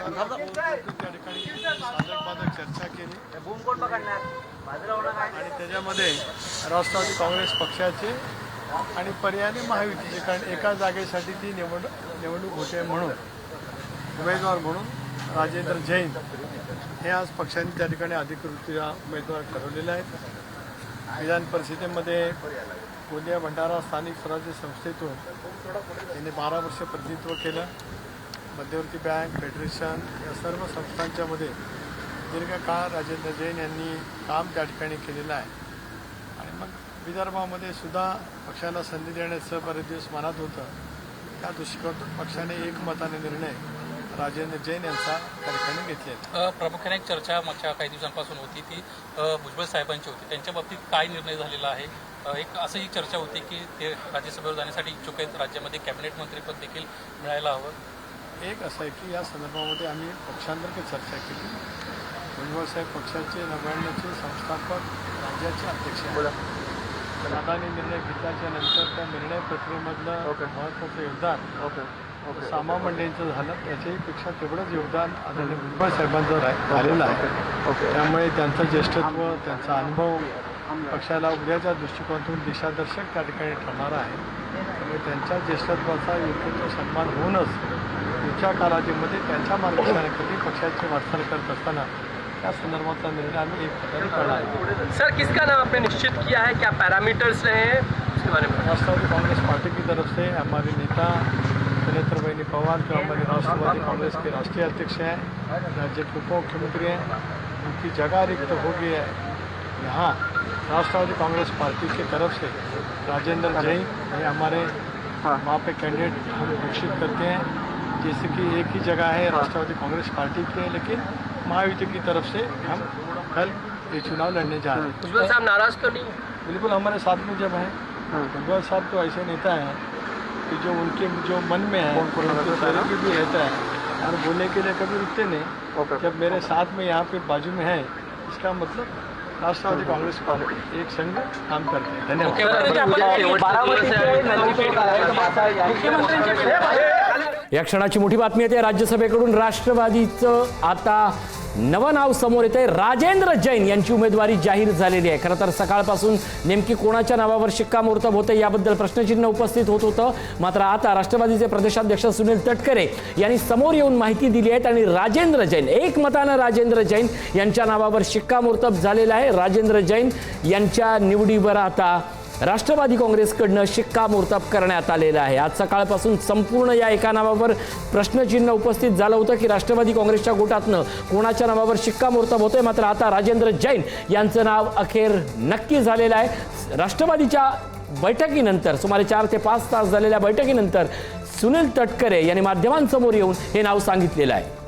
त्या ठिकाणी साधक चर्चा केली आणि त्याच्यामध्ये राष्ट्रवादी काँग्रेस पक्षाचे आणि पर्यायाने महायुतीचे, कारण एका जागेसाठी ती निवडणूक होते म्हणून उमेदवार म्हणून राजेंद्र जैन हे आज पक्षाने त्या ठिकाणी अधिकृतरित्या उमेदवार ठरवलेले आहेत। विधान परिषदेमध्ये गोंदिया भंडारा स्थानिक स्वराज्य संस्थेतून त्यांनी 12 वर्ष प्रतिनिधित्व केलं। मध्यवर्ती बँक, फेडरेशन या सर्व संस्थांच्यामध्ये दीर्घकाळ राजेंद्र जैन यांनी काम त्या ठिकाणी केलेलं आहे आणि मग विदर्भामध्ये सुद्धा पक्षाला संधी देण्याचं बरेच दिवस मनात होतं। त्या दृष्टिकोनातून पक्षाने एकमताने निर्णय राजेंद्र जैन यांचा त्या ठिकाणी घेतलेला। प्रामुख्याने एक चर्चा मागच्या काही दिवसांपासून होती ती भुजबळ साहेबांची होती, त्यांच्या बाबतीत काय निर्णय झालेला आहे? एक असंही चर्चा होती की ते राज्यसभेवर जाण्यासाठी इच्छुक आहेत, राज्यामध्ये कॅबिनेट मंत्रीपद देखील मिळायला हवं। एक असं आहे की या संदर्भामध्ये आम्ही पक्षांतर्गत चर्चा केली। भुजबळ साहेब पक्षाचे 99चे संस्थापक राज्याचे अध्यक्ष आहेत। दादांनी निर्णय घेतल्याच्या नंतर त्या निर्णय प्रक्रियेमधलं महत्त्वाचं योगदान सामा मंडेंचं झालं, त्याच्याहीपेक्षा तेवढंच योगदान आदरणीय भुजबळ साहेबांचं झालेलं आहे। त्यामुळे त्यांचं ज्येष्ठत्व, त्यांचा अनुभव पक्षाला उद्याच्या दृष्टिकोनातून दिशादर्शक त्या ठिकाणी ठरणार आहे। त्यामुळे त्यांच्या ज्येष्ठत्वाचा योग्य तो सन्मान होऊनच पुढच्या कालावधीमध्ये त्यांच्या मार्गदर्शनाखाली पक्षाची वाटचाल करत असताना त्या संदर्भातला निर्णय आम्ही एक प्रकारे करणार आहे। सर, किसका नाम आपने निश्चित किया है, क्या पैरामीटर्स रहे हैं उसके बारे में? राष्ट्रवादी कांग्रेस पार्टी की तरफ से हमारे नेता नेत्रबहिनी पवार जो हमारे राष्ट्रवादी कांग्रेस के राष्ट्रीय अध्यक्ष हैं, राज्य के उप मुख्यमंत्री हैं, उनकी जगह रिक्त हो गई है। यहाँ राष्ट्रवादी कांग्रेस पार्टी की तरफ से राजेंद्र जैन ये हमारे वहाँ पे कैंडिडेट हम घोषित करते हैं। जैसे कि एक ही जगह है राष्ट्रवादी कांग्रेस पार्टी के, लेकिन महायुति की तरफ से हम कल ये चुनाव लड़ने जा रहे हैं। भुजबल साहब नाराज तो नहीं? बिल्कुल हमारे साथ में जब हैं। भुजबल साहब तो ऐसे नेता हैं कि जो उनके जो मन में है उनके सारे भी रहता है और बोलने के लिए कभी रुकते नहीं। जब मेरे साथ में यहाँ पे बाजू में है, इसका मतलब राष्ट्रवादी कांग्रेस पार्टी एक संघ काम करते हैं। या क्षणाची मोठी बातमी येते राज्यसभेकडून। राष्ट्रवादीचं आता नवं नाव समोर येतंय। राजेंद्र जैन यांची उमेदवारी जाहीर झालेली आहे। खरं तर सकाळपासून नेमकी कोणाच्या नावावर शिक्कामोर्तब होते याबद्दल प्रश्नचिन्ह उपस्थित होत होतं, मात्र आता राष्ट्रवादीचे प्रदेशाध्यक्ष सुनील तटकरे यांनी समोर येऊन माहिती दिली आहे आणि राजेंद्र जैन एकमतानं राजेंद्र जैन यांच्या नावावर शिक्कामोर्तब झालेलं आहे। राजेंद्र जैन यांच्या निवडीवर आता राष्ट्रवादी काँग्रेसकडनं शिक्कामोर्तब करण्यात आलेलं आहे। आज सकाळपासून संपूर्ण या एका नावावर प्रश्नचिन्ह उपस्थित झालं होतं की राष्ट्रवादी काँग्रेसच्या गोटातनं कोणाच्या नावावर शिक्कामोर्तब होतंय, मात्र आता राजेंद्र जैन यांचं नाव अखेर नक्की झालेलं आहे। राष्ट्रवादीच्या बैठकीनंतर सुमारे 4 ते 5 तास झालेल्या बैठकीनंतर सुनील तटकरे यांनी माध्यमांसमोर येऊन हे नाव सांगितलेलं आहे।